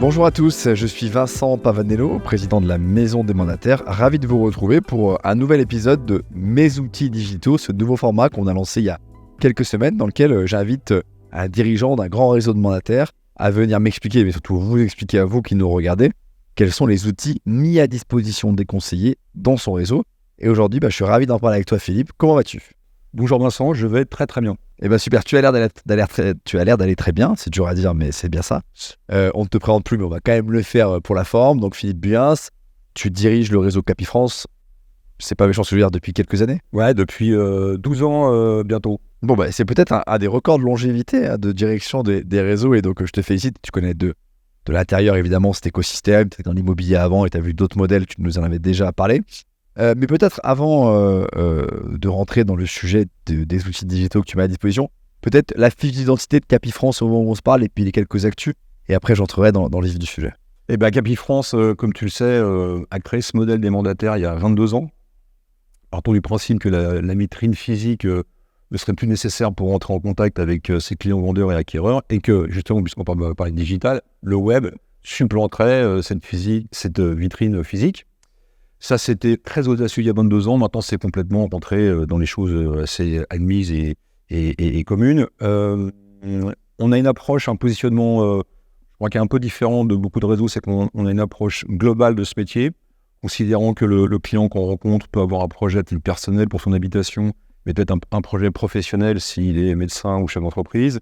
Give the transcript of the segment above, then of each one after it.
Bonjour à tous, je suis Vincent Pavanello, président de la Maison des Mandataires. Ravi de vous retrouver pour un nouvel épisode de Mes outils digitaux, ce nouveau format qu'on a lancé il y a quelques semaines, dans lequel j'invite un dirigeant d'un grand réseau de mandataires à venir m'expliquer, mais surtout vous expliquer à vous qui nous regardez, quels sont les outils mis à disposition des conseillers dans son réseau. Et aujourd'hui, je suis ravi d'en parler avec toi, Philippe. Comment vas-tu ? Bonjour Vincent, je vais très très bien. Eh bien super, tu as l'air d'aller très bien, c'est dur à dire mais c'est bien ça. On ne te présente plus mais on va quand même le faire pour la forme. Donc Philippe Buyens, tu diriges le réseau Capifrance, c'est pas méchant ce que je veux dire, depuis quelques années ? Ouais, depuis 12 ans bientôt. Bon c'est peut-être un des records de longévité de direction des réseaux et donc je te félicite, tu connais de l'intérieur évidemment cet écosystème, tu étais dans l'immobilier avant et tu as vu d'autres modèles, tu nous en avais déjà parlé. Mais peut-être avant de rentrer dans le sujet des outils digitaux que tu mets à disposition, peut-être la fiche d'identité de Capifrance au moment où on se parle et puis les quelques actus, et après j'entrerai dans le vif du sujet. Eh bien Capifrance, comme tu le sais, a créé ce modèle des mandataires il y a 22 ans. Partons du principe que la vitrine physique ne serait plus nécessaire pour rentrer en contact avec ses clients vendeurs et acquéreurs, et que justement, puisqu'on parle de digital, le web supplanterait cette vitrine physique. Ça, c'était très audacieux il y a 22 ans. Maintenant, c'est complètement rentré dans les choses assez admises et communes. On a une approche, un positionnement, je crois, qui est un peu différent de beaucoup de réseaux. C'est qu'on a une approche globale de ce métier, considérant que le client qu'on rencontre peut avoir un projet personnel pour son habitation, mais peut-être un projet professionnel s'il est médecin ou chef d'entreprise.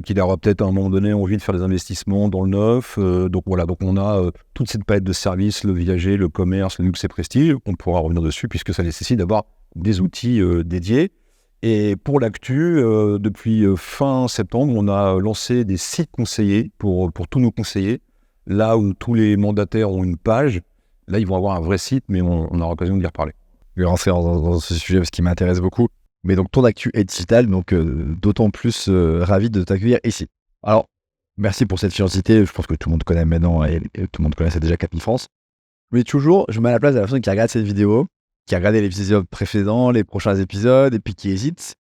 Qu'il aura peut-être à un moment donné envie de faire des investissements dans le neuf. Donc on a toute cette palette de services, le viager, le commerce, le luxe et prestige. On pourra revenir dessus puisque ça nécessite d'avoir des outils dédiés. Et pour l'actu, depuis fin septembre, on a lancé des sites conseillers pour tous nos conseillers. Là où tous les mandataires ont une page, là ils vont avoir un vrai site, mais on aura l'occasion d'y reparler. Je vais rentrer dans ce sujet parce qu'il m'intéresse beaucoup. Mais donc ton actu est digital, donc d'autant plus ravi de t'accueillir ici. Alors, merci pour cette curiosité, je pense que tout le monde connaît maintenant et tout le monde connaissait déjà Capifrance. Mais toujours, je mets à la place de la personne qui regarde cette vidéo, qui a regardé les épisodes précédents, les prochains épisodes, et puis qui hésite,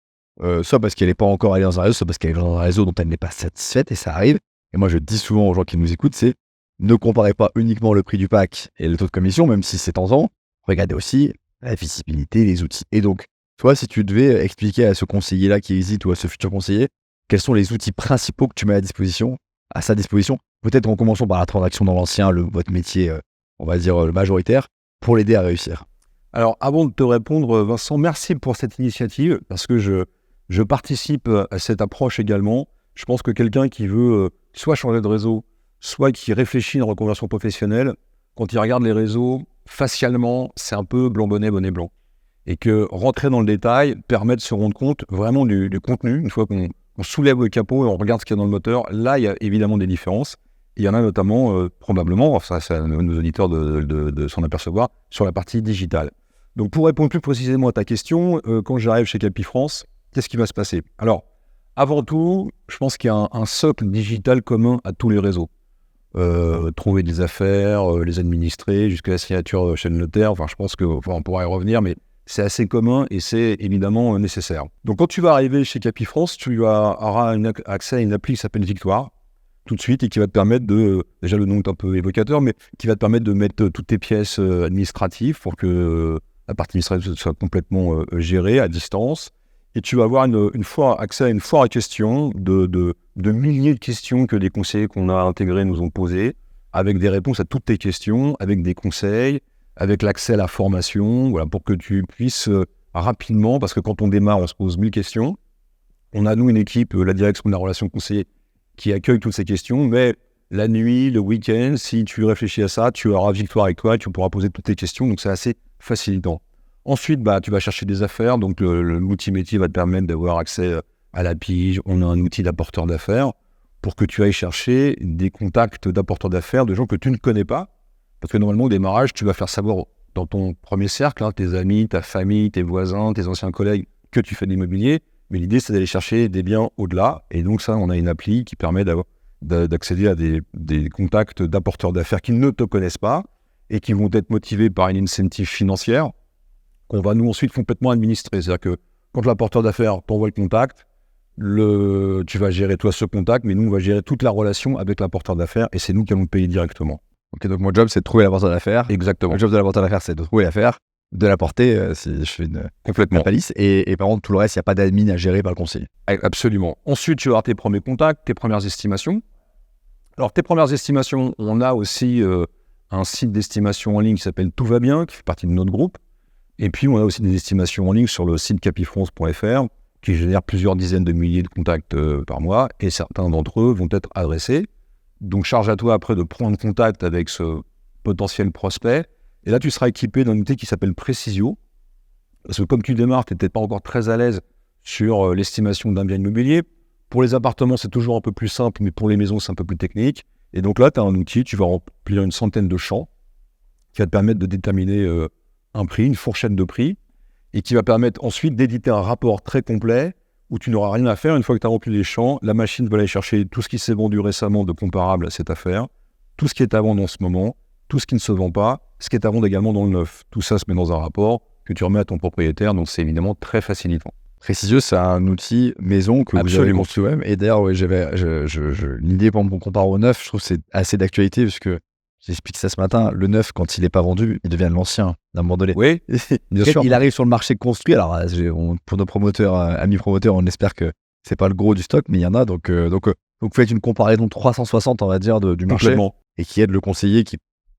soit parce qu'elle n'est pas encore allée dans un réseau, soit parce qu'elle est dans un réseau dont elle n'est pas satisfaite, et ça arrive. Et moi je dis souvent aux gens qui nous écoutent, c'est ne comparez pas uniquement le prix du pack et le taux de commission, même si c'est tentant, regardez aussi la visibilité, les outils. Et donc, toi, si tu devais expliquer à ce conseiller-là qui hésite ou à ce futur conseiller, quels sont les outils principaux que tu mets à sa disposition, peut-être en commençant par la transaction dans l'ancien, votre métier, on va dire le majoritaire, pour l'aider à réussir. Alors, avant de te répondre, Vincent, merci pour cette initiative, parce que je participe à cette approche également. Je pense que quelqu'un qui veut soit changer de réseau, soit qui réfléchit à une reconversion professionnelle, quand il regarde les réseaux, facialement, c'est un peu blanc bonnet, bonnet blanc. Et que rentrer dans le détail permet de se rendre compte vraiment du contenu. Une fois qu'on soulève le capot et on regarde ce qu'il y a dans le moteur, là, il y a évidemment des différences. Il y en a notamment, probablement, ça c'est à nos auditeurs de s'en apercevoir, sur la partie digitale. Donc pour répondre plus précisément à ta question, quand j'arrive chez Capifrance, qu'est-ce qui va se passer ? Alors, avant tout, je pense qu'il y a un socle digital commun à tous les réseaux. Trouver des affaires, les administrer, jusqu'à la signature chez le notaire. Enfin, je pense qu'on pourra y revenir, mais c'est assez commun et c'est évidemment nécessaire. Donc, quand tu vas arriver chez Capifrance, tu auras accès à une appli qui s'appelle Victoire, tout de suite, et qui va te permettre déjà le nom est un peu évocateur, mais qui va te permettre de mettre toutes tes pièces administratives pour que la partie administrative soit complètement gérée à distance. Et tu vas avoir accès à une foire à questions de milliers de questions que les conseillers qu'on a intégrés nous ont posées, avec des réponses à toutes tes questions, avec des conseils, avec l'accès à la formation, voilà, pour que tu puisses rapidement, parce que quand on démarre, on se pose 1000 questions. On a, nous, une équipe, la direction de la relation conseiller, qui accueille toutes ces questions, mais la nuit, le week-end, si tu réfléchis à ça, tu auras Victoire avec toi, tu pourras poser toutes tes questions, donc c'est assez facilitant. Ensuite, tu vas chercher des affaires, donc l'outil métier va te permettre d'avoir accès à la pige. On a un outil d'apporteur d'affaires pour que tu ailles chercher des contacts d'apporteurs d'affaires de gens que tu ne connais pas. Parce que normalement, au démarrage, tu vas faire savoir dans ton premier cercle, tes amis, ta famille, tes voisins, tes anciens collègues, que tu fais de l'immobilier. Mais l'idée, c'est d'aller chercher des biens au-delà. Et donc ça, on a une appli qui permet d'accéder à des contacts d'apporteurs d'affaires qui ne te connaissent pas et qui vont être motivés par une incentive financière qu'on va nous ensuite complètement administrer. C'est-à-dire que quand l'apporteur d'affaires t'envoie le contact, Tu vas gérer toi ce contact, mais nous, on va gérer toute la relation avec l'apporteur d'affaires et c'est nous qui allons le payer directement. Ok, donc mon job, c'est de trouver l'apporteur d'affaires. Exactement. Le job de l'apporteur d'affaires, c'est de trouver l'affaire, de l'apporter, si je fais une Complètement. palisse. Et par contre, tout le reste, il n'y a pas d'admin à gérer par le conseiller. Absolument. Ensuite, tu vas avoir tes premiers contacts, tes premières estimations. Alors, tes premières estimations, on a aussi un site d'estimation en ligne qui s'appelle Tout va bien, qui fait partie de notre groupe. Et puis, on a aussi des estimations en ligne sur le site capifrance.fr qui génère plusieurs dizaines de milliers de contacts par mois. Et certains d'entre eux vont être adressés. Donc, charge à toi après de prendre contact avec ce potentiel prospect. Et là, tu seras équipé d'un outil qui s'appelle Precisio. Parce que comme tu démarres, tu n'es peut-être pas encore très à l'aise sur l'estimation d'un bien immobilier. Pour les appartements, c'est toujours un peu plus simple, mais pour les maisons, c'est un peu plus technique. Et donc là, tu as un outil, tu vas remplir une centaine de champs qui va te permettre de déterminer un prix, une fourchette de prix, et qui va permettre ensuite d'éditer un rapport très complet où tu n'auras rien à faire. Une fois que tu as rempli les champs, la machine va aller chercher tout ce qui s'est vendu récemment de comparable à cette affaire, tout ce qui est à vendre en ce moment, tout ce qui ne se vend pas, ce qui est à vendre également dans le neuf. Tout ça se met dans un rapport que tu remets à ton propriétaire, donc c'est évidemment très facilitant. Precisio, c'est un outil maison que vous avez construit vous-même. Et d'ailleurs, ouais, l'idée, pour qu'on compare au neuf, je trouve que c'est assez d'actualité, parce que j'explique ça ce matin, le neuf, quand il n'est pas vendu, il devient l'ancien d'un moment donné. Oui, bien sûr. Il arrive sur le marché construit. Alors, pour nos promoteurs, amis promoteurs, on espère que c'est pas le gros du stock, mais il y en a. Donc vous faites une comparaison 360, on va dire, du marché, et qui aide le conseiller qui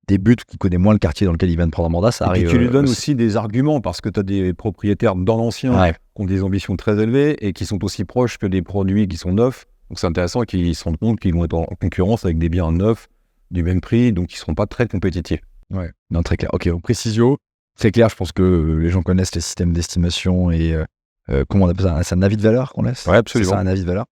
débute, qui connaît moins le quartier dans lequel il vient de prendre un mandat. Ça arrive. Et tu lui donnes aussi des arguments, parce que tu as des propriétaires dans l'ancien qui ont des ambitions très élevées et qui sont aussi proches que des produits qui sont neufs. Donc c'est intéressant qu'ils se rendent compte qu'ils vont être en concurrence avec des biens neufs du même prix, donc ils ne seront pas très compétitifs. Ouais, non, très clair. Ok, donc Precisio, très clair. Je pense que les gens connaissent les systèmes d'estimation et comment on appelle ça, c'est un avis de valeur qu'on laisse. Oui, absolument. C'est ça, un avis de valeur.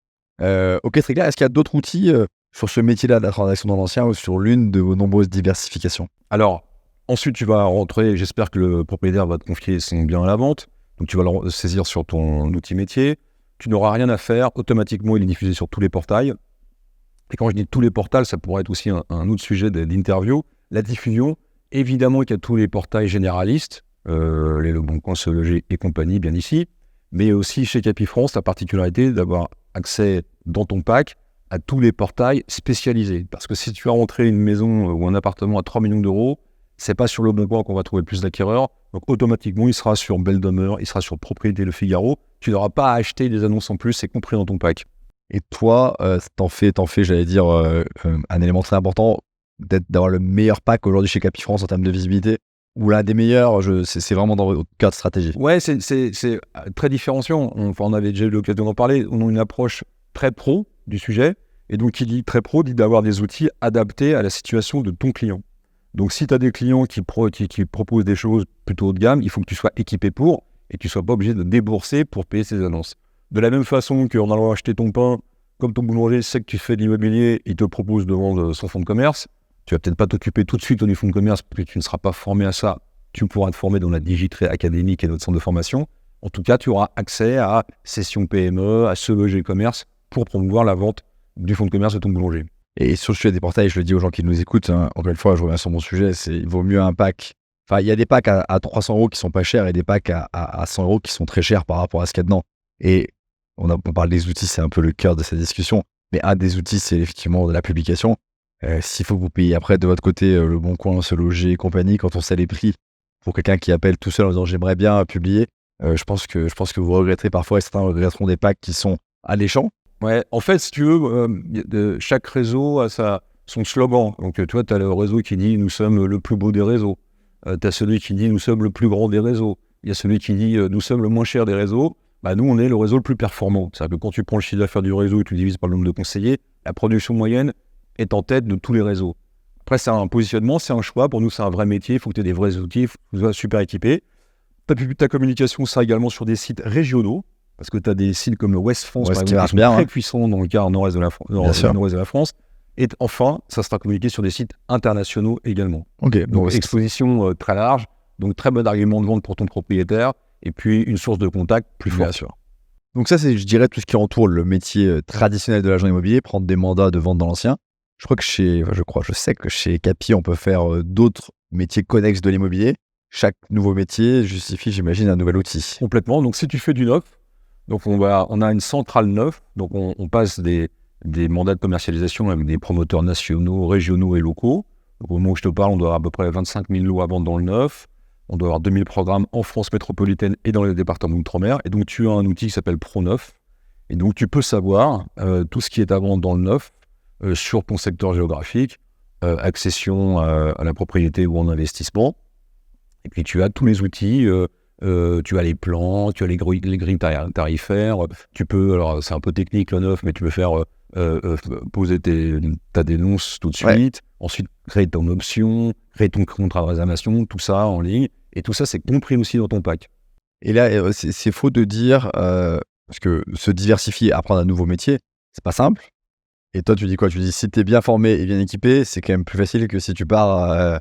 Ok, très clair. Est-ce qu'il y a d'autres outils sur ce métier-là de la transaction dans l'ancien ou sur l'une de vos nombreuses diversifications? Alors, ensuite, tu vas rentrer, j'espère que le propriétaire va te confier son bien à la vente, donc tu vas le saisir sur ton outil métier. Tu n'auras rien à faire, automatiquement, il est diffusé sur tous les portails. Et quand je dis tous les portails, ça pourrait être aussi un autre sujet d'interview. La diffusion, évidemment qu'il y a tous les portails généralistes, les Le Bon Coin, Se Loger et compagnie, bien ici, mais aussi chez Capifrance, la particularité d'avoir accès dans ton pack à tous les portails spécialisés. Parce que si tu as rentré une maison ou un appartement à 3 millions d'euros, c'est pas sur Le Bon Coin qu'on va trouver le plus d'acquéreurs. Donc automatiquement, il sera sur Belle Demeure, il sera sur Propriété Le Figaro. Tu n'auras pas à acheter des annonces en plus, c'est compris dans ton pack. Et toi, t'en fais, j'allais dire, un élément très important, d'avoir le meilleur pack aujourd'hui chez Capifrance en termes de visibilité, ou l'un des meilleurs, c'est vraiment dans votre cœur de stratégie. Ouais, c'est très différenciant. On avait déjà eu l'occasion d'en parler. On a une approche très pro du sujet. Et donc, qui dit très pro, dit d'avoir des outils adaptés à la situation de ton client. Donc, si tu as des clients qui proposent des choses plutôt haut de gamme, il faut que tu sois équipé pour, et que tu ne sois pas obligé de débourser pour payer ces annonces. De la même façon qu'en allant acheter ton pain, comme ton boulanger sait que tu fais de l'immobilier, il te propose de vendre son fonds de commerce. Tu vas peut-être pas t'occuper tout de suite du fonds de commerce parce que tu ne seras pas formé à ça. Tu pourras te former dans la Digitrade Academy qui est notre centre de formation. En tout cas, tu auras accès à Session PME, à Se Loger Commerce pour promouvoir la vente du fonds de commerce de ton boulanger. Et sur le sujet des portails, je le dis aux gens qui nous écoutent, hein, encore une fois, je reviens sur mon sujet, il vaut mieux un pack. Enfin, il y a des packs à 300 € qui sont pas chers et des packs à 100 € qui sont très chers par rapport à ce qu'il y a dedans. Et on parle des outils, c'est un peu le cœur de cette discussion, mais un des outils, c'est effectivement de la publication. S'il faut que vous payiez après de votre côté Le Bon Coin, Se Loger et compagnie, quand on sait les prix, pour quelqu'un qui appelle tout seul en disant j'aimerais bien publier, je pense que vous regretterez parfois, et certains regretteront des packs qui sont alléchants. Ouais, en fait, si tu veux, chaque réseau a son slogan. Donc, tu vois, tu as le réseau qui dit nous sommes le plus beau des réseaux. Tu as celui qui dit nous sommes le plus grand des réseaux. Il y a celui qui dit nous sommes le moins cher des réseaux. Bah, nous, on est le réseau le plus performant. C'est-à-dire que quand tu prends le chiffre d'affaires du réseau et tu le divises par le nombre de conseillers, la production moyenne est en tête de tous les réseaux. Après, c'est un positionnement, c'est un choix. Pour nous, c'est un vrai métier. Il faut que tu aies des vrais outils, il faut que tu sois super équipé. Ta communication sera également sur des sites régionaux, parce que tu as des sites comme le West France, par exemple, qui sont très puissants dans le quart nord-est de la France. Et enfin, ça sera communiqué sur des sites internationaux également. Okay, donc, exposition très large, donc très bon argument de vente pour ton propriétaire, et puis une source de contact plus forte. Bien sûr. Donc ça, c'est, je dirais, tout ce qui entoure le métier traditionnel de l'agent immobilier, prendre des mandats de vente dans l'ancien. Je sais que chez Capi, on peut faire d'autres métiers connexes de l'immobilier. Chaque nouveau métier justifie, j'imagine, un nouvel outil. Complètement. Donc, si tu fais du neuf, Donc on a une centrale neuve, donc on passe des mandats de commercialisation avec des promoteurs nationaux, régionaux et locaux. Donc, au moment où je te parle, on doit avoir à peu près 25 000 lots à vendre dans le neuf. On doit avoir 2000 programmes en France métropolitaine et dans les départements d'outre-mer. Et donc tu as un outil qui s'appelle ProNeuf. Et donc tu peux savoir tout ce qui est à vendre dans le neuf sur ton secteur géographique, accession à la propriété ou en investissement. Et puis tu as tous les outils. Tu as les plans, tu as les grilles tarifaires, tu peux, alors c'est un peu technique le neuf, mais tu peux faire poser ta dénonce tout de suite, ensuite créer ton option, créer ton contrat de réservation, tout ça en ligne, et tout ça c'est compris aussi dans ton pack. Et là, c'est faux de dire, parce que se diversifier, apprendre un nouveau métier, c'est pas simple. Et toi, tu dis quoi? Tu dis si t'es bien formé et bien équipé, c'est quand même plus facile que si tu pars,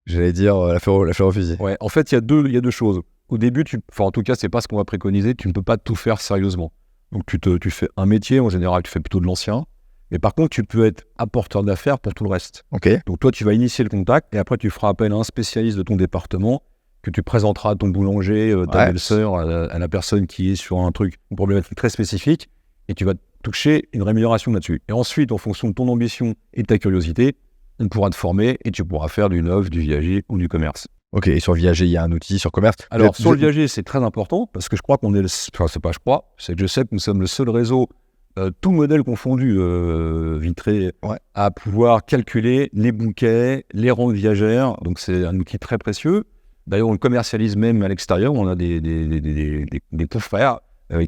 j'allais dire, la fleur au fusil. Ouais, en fait, il y a deux choses. Au début, en tout cas, c'est pas ce qu'on va préconiser, tu ne peux pas tout faire sérieusement. Donc, tu fais un métier, en général, tu fais plutôt de l'ancien. Mais par contre, tu peux être apporteur d'affaires pour tout le reste. Ok. Donc, toi, tu vas initier le contact et après, tu feras appel à un spécialiste de ton département que tu présenteras à ton boulanger, ta belle-sœur, à la personne qui est sur un truc, une problématique très spécifique, et tu vas toucher une rémunération là-dessus. Et ensuite, en fonction de ton ambition et de ta curiosité, on pourra te former et tu pourras faire du neuf, du viager ou du commerce. Ok, et sur Viager, il y a un outil, sur Commerce. Alors, sur le Viager, c'est très important parce que je crois qu'on est c'est que je sais que nous sommes le seul réseau, tout modèle confondu, vitré, à pouvoir calculer les bouquets, les rentes viagères. Donc, c'est un outil très précieux. D'ailleurs, on le commercialise même à l'extérieur. On a des confrères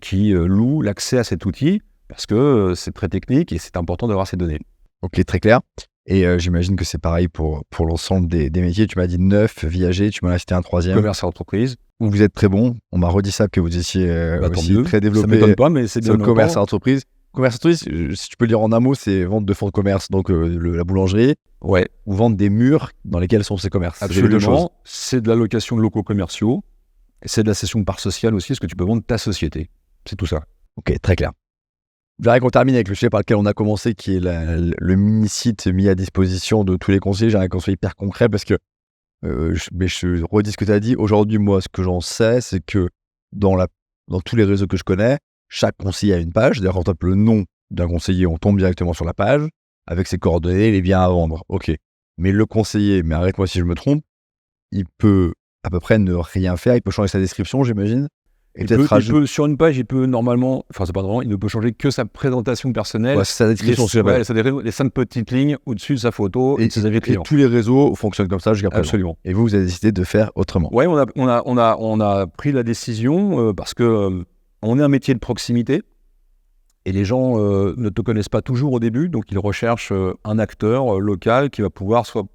qui louent l'accès à cet outil parce que c'est très technique et c'est important d'avoir ces données. Ok, très clair. Et j'imagine que c'est pareil pour l'ensemble des métiers. Tu m'as dit neuf, Viager, tu m'en as cité un troisième. Commerce et entreprise. Où vous êtes très bon. On m'a redit ça, que vous étiez aussi très développé. Ça m'étonne pas, mais c'est bien sur le commerce et entreprise. Commerce et entreprise, si tu peux le dire en un mot, c'est vente de fonds de commerce, donc la boulangerie. Ouais. Ou vendre des murs dans lesquels sont ces commerces. Absolument. C'est de la location de locaux commerciaux. Et c'est de la cession de parts sociales aussi, parce que tu peux vendre ta société. C'est tout ça. Ok, très clair. Je voudrais qu'on termine avec le sujet par lequel on a commencé, qui est le mini-site mis à disposition de tous les conseillers. J'ai un conseil hyper concret parce que, mais je redis ce que tu as dit. Aujourd'hui, moi, ce que j'en sais, c'est que dans tous les réseaux que je connais, chaque conseiller a une page. D'ailleurs, quand on tape le nom d'un conseiller, on tombe directement sur la page avec ses coordonnées, les biens à vendre. Ok. Mais le conseiller, mais arrête-moi si je me trompe, il peut à peu près ne rien faire. Il peut changer sa description, j'imagine. Et sur une page, il peut normalement, enfin c'est pas normalement, il ne peut changer que sa présentation personnelle, sa description, les 5 petites lignes au-dessus de sa photo et de ses avis clients. Et tous les réseaux fonctionnent comme ça jusqu'à présent. Absolument. Et vous avez décidé de faire autrement. Ouais, on a pris la décision parce que on est un métier de proximité et les gens ne te connaissent pas toujours au début, donc ils recherchent un acteur local qui va pouvoir soit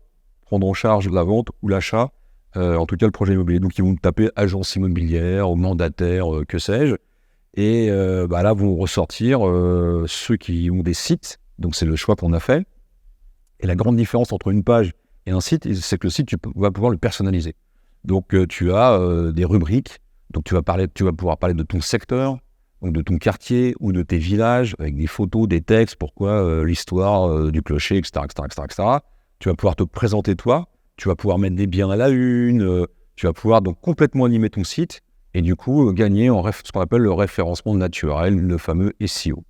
prendre en charge la vente ou l'achat. En tout cas, le projet immobilier. Donc, ils vont taper agence immobilière, mandataire, que sais-je. Et là, vont ressortir ceux qui ont des sites. Donc, c'est le choix qu'on a fait. Et la grande différence entre une page et un site, c'est que le site, tu vas pouvoir le personnaliser. Donc, tu as des rubriques. Donc, tu vas pouvoir parler de ton secteur, donc de ton quartier ou de tes villages, avec des photos, des textes, pourquoi l'histoire du clocher, etc., etc. Tu vas pouvoir te présenter toi. Tu vas pouvoir mettre des biens à la une, tu vas pouvoir donc complètement animer ton site et du coup gagner ce qu'on appelle le référencement naturel, le fameux SEO.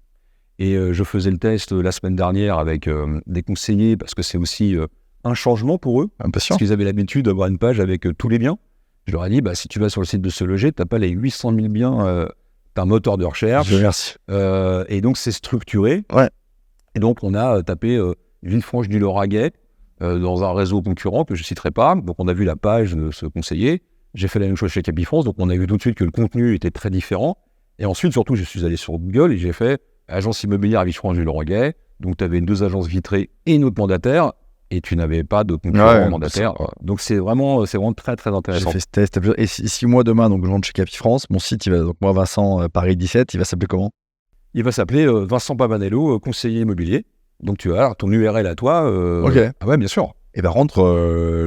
Et je faisais le test la semaine dernière avec des conseillers parce que c'est aussi un changement pour eux. Parce qu'ils avaient l'habitude d'avoir une page avec tous les biens. Je leur ai dit, si tu vas sur le site de Se Loger, tu n'as pas les 800 000 biens, tu as un moteur de recherche. Je remercie. Et donc c'est structuré. Ouais. Et donc on a tapé Villefranche du Lauragais, dans un réseau concurrent que je ne citerai pas. Donc, on a vu la page de ce conseiller. J'ai fait la même chose chez Capifrance. Donc, on a vu tout de suite que le contenu était très différent. Et ensuite, surtout, je suis allé sur Google et j'ai fait agence immobilière à Villefranche-du-Lauragais. Donc, tu avais 2 agences vitrées et une autre mandataire. Et tu n'avais pas de concurrent mandataire. Donc, c'est vraiment très, très intéressant. J'ai fait ce test. Et si moi, demain, donc, je rentre chez Capifrance, mon site, donc moi, Vincent, Paris 17, il va s'appeler comment? Il va s'appeler Vincent Pavanello, conseiller immobilier. Donc, tu as ton URL à toi. Ok. Ah ouais, bien sûr. Et rentre,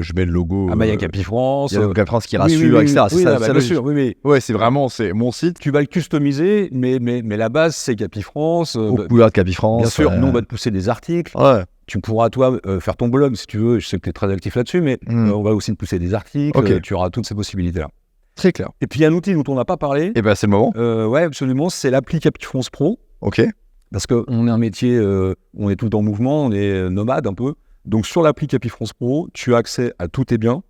je mets le logo. Il y a Capifrance. Il y a Capifrance qui rassure, etc. Oui, bien sûr. Ouais, c'est vraiment mon site. Tu vas le customiser, mais la base, c'est Capifrance. Aux couleurs de Capifrance. Bien sûr, nous, on va te pousser des articles. Ouais. Tu pourras, toi, faire ton blog si tu veux. Je sais que tu es très actif là-dessus, mais on va aussi te pousser des articles. Okay. Tu auras toutes ces possibilités-là. Très clair. Et puis il y a un outil dont on n'a pas parlé. Et ben c'est le moment. Ouais, absolument, c'est l'appli Capifrance Pro. Ok. Parce qu'on est un métier, on est tout le temps en mouvement, on est nomade un peu. Donc sur l'appli Capifrance Pro, tu as accès à tous tes biens.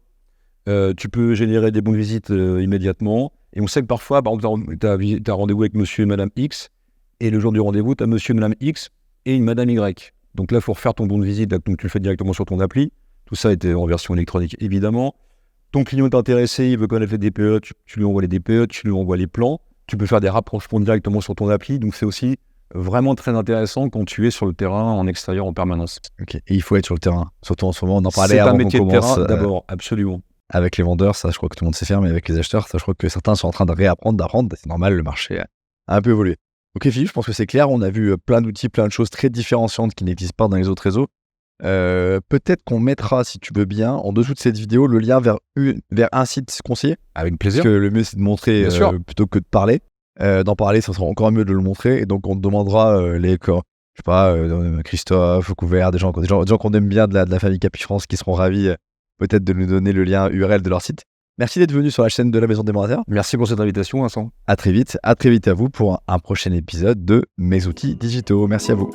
Tu peux générer des bons de visite immédiatement. Et on sait que parfois, par exemple, tu as rendez-vous avec monsieur et madame X. Et le jour du rendez-vous, tu as monsieur et madame X et une madame Y. Donc là, il faut refaire ton bon de visite. Donc tu le fais directement sur ton appli. Tout ça était en version électronique, évidemment. Ton client est intéressé, il veut connaître les DPE, tu lui envoies les DPE, tu lui envoies les plans. Tu peux faire des rapprochements directement sur ton appli. Donc c'est aussi vraiment très intéressant quand tu es sur le terrain, en extérieur, en permanence. Ok. Et il faut être sur le terrain. Surtout en ce moment, on en parlait C'est avant un qu'on métier de commence. terrain d'abord, absolument. Avec les vendeurs, ça je crois que tout le monde sait faire, mais avec les acheteurs, ça je crois que certains sont en train de réapprendre, d'apprendre. C'est normal, le marché a un peu évolué. Ok Philippe, je pense que c'est clair. On a vu plein d'outils, plein de choses très différenciantes qui n'existent pas dans les autres réseaux. Peut-être qu'on mettra, si tu veux bien, en dessous de cette vidéo, le lien vers un site conseillé. Avec plaisir. Parce que le mieux, c'est de montrer plutôt que de parler. D'en parler, ça sera encore mieux de le montrer. Et donc, on te demandera Christophe, Couvert, des gens qu'on aime bien de la famille Capifrance qui seront ravis peut-être de nous donner le lien URL de leur site. Merci d'être venu sur la chaîne de la Maison des Mandataires. Merci pour cette invitation, Vincent. À très vite à vous pour un prochain épisode de Mes outils digitaux. Merci à vous.